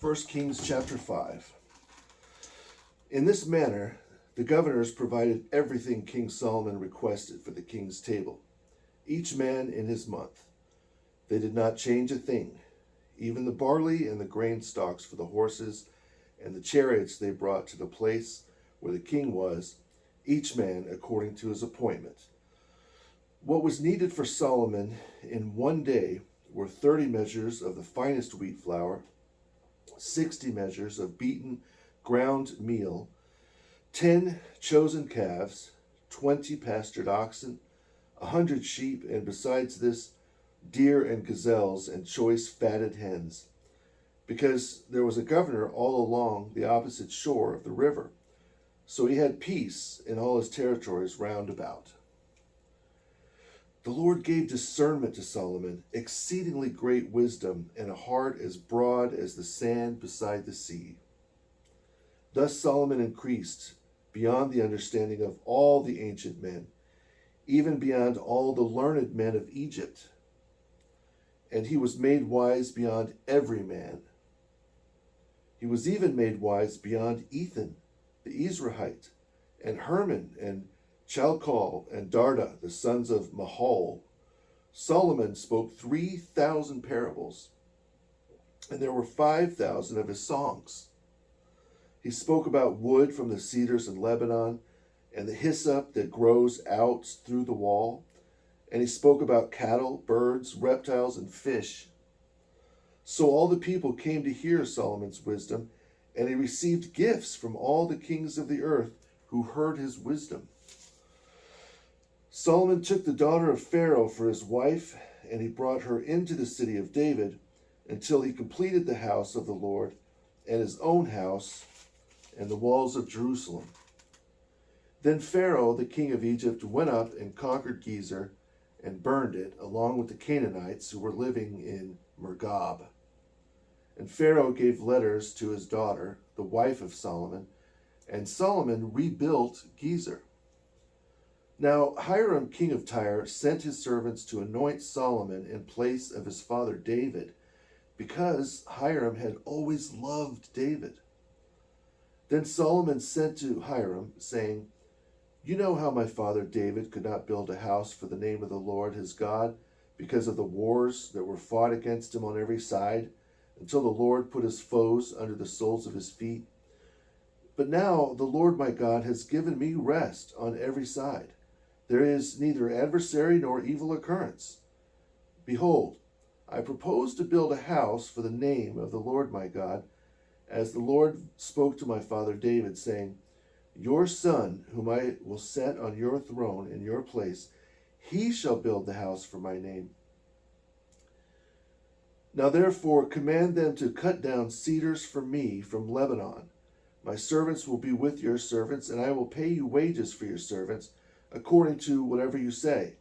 1 Kings chapter 5. In this manner, the governors provided everything King Solomon requested for the king's table, each man in his month. They did not change a thing. Even the barley and the grain stalks for the horses and the chariots they brought to the place where the king was, each man according to his appointment. What was needed for Solomon in one day were 30 measures of the finest wheat flour, 60 measures of beaten ground meal, 10 chosen calves, 20 pastured oxen, 100 sheep, and besides this, deer and gazelles and choice fatted hens, because there was a governor all along the opposite shore of the river. So he had peace in all his territories round about. The Lord gave discernment to Solomon, exceedingly great wisdom, and a heart as broad as the sand beside the sea. Thus Solomon increased beyond the understanding of all the ancient men, even beyond all the learned men of Egypt. And he was made wise beyond every man. He was even made wise beyond Ethan, the Ezrahite, and Herman, and Chalcol, and Darda, the sons of Mahol. Solomon spoke 3,000 parables, and there were 5,000 of his songs. He spoke about wood from the cedars in Lebanon, and the hyssop that grows out through the wall. And he spoke about cattle, birds, reptiles, and fish. So all the people came to hear Solomon's wisdom, and he received gifts from all the kings of the earth who heard his wisdom. Solomon took the daughter of Pharaoh for his wife, and he brought her into the city of David until he completed the house of the Lord and his own house and the walls of Jerusalem. Then Pharaoh, the king of Egypt, went up and conquered Gezer and burned it, along with the Canaanites who were living in Mergab. And Pharaoh gave letters to his daughter, the wife of Solomon, and Solomon rebuilt Gezer. Now Hiram, king of Tyre, sent his servants to anoint Solomon in place of his father David, because Hiram had always loved David. Then Solomon sent to Hiram, saying, "You know how my father David could not build a house for the name of the Lord his God, because of the wars that were fought against him on every side, until the Lord put his foes under the soles of his feet. But now the Lord my God has given me rest on every side. There is neither adversary nor evil occurrence. Behold, I propose to build a house for the name of the Lord my God, as the Lord spoke to my father David, saying, Your son, whom I will set on your throne in your place, he shall build the house for my name. Now therefore command them to cut down cedars for me from Lebanon. My servants will be with your servants, and I will pay you wages for your servants, according to whatever you say,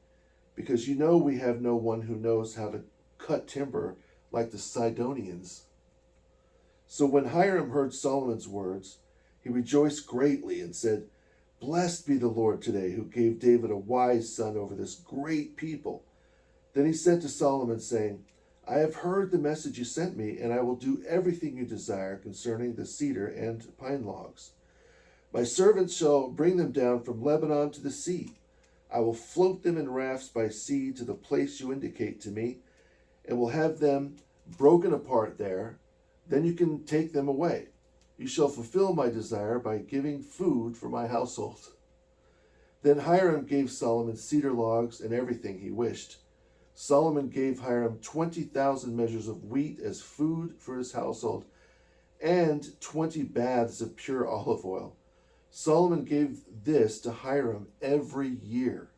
because you know we have no one who knows how to cut timber like the Sidonians." So when Hiram heard Solomon's words, he rejoiced greatly and said, "Blessed be the Lord today, who gave David a wise son over this great people." Then he sent to Solomon, saying, "I have heard the message you sent me, and I will do everything you desire concerning the cedar and pine logs. My servants shall bring them down from Lebanon to the sea. I will float them in rafts by sea to the place you indicate to me, and will have them broken apart there. Then you can take them away. You shall fulfill my desire by giving food for my household." Then Hiram gave Solomon cedar logs and everything he wished. Solomon gave Hiram 20,000 measures of wheat as food for his household, and 20 baths of pure olive oil. Solomon gave this to Hiram every year.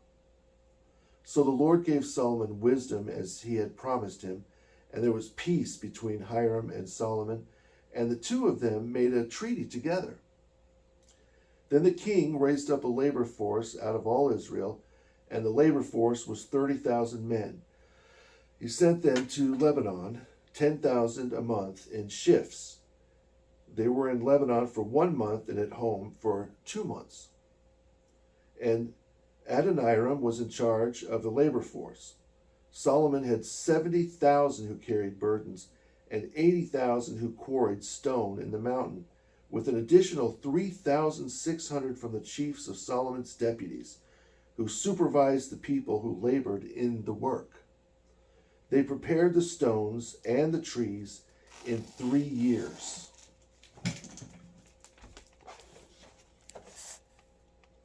So the Lord gave Solomon wisdom as he had promised him, and there was peace between Hiram and Solomon, and the two of them made a treaty together. Then the king raised up a labor force out of all Israel, and the labor force was 30,000 men. He sent them to Lebanon, 10,000 a month in shifts. They were in Lebanon for 1 month and at home for 2 months. And Adoniram was in charge of the labor force. Solomon had 70,000 who carried burdens, and 80,000 who quarried stone in the mountain, with an additional 3,600 from the chiefs of Solomon's deputies, who supervised the people who labored in the work. They prepared the stones and the trees in 3 years.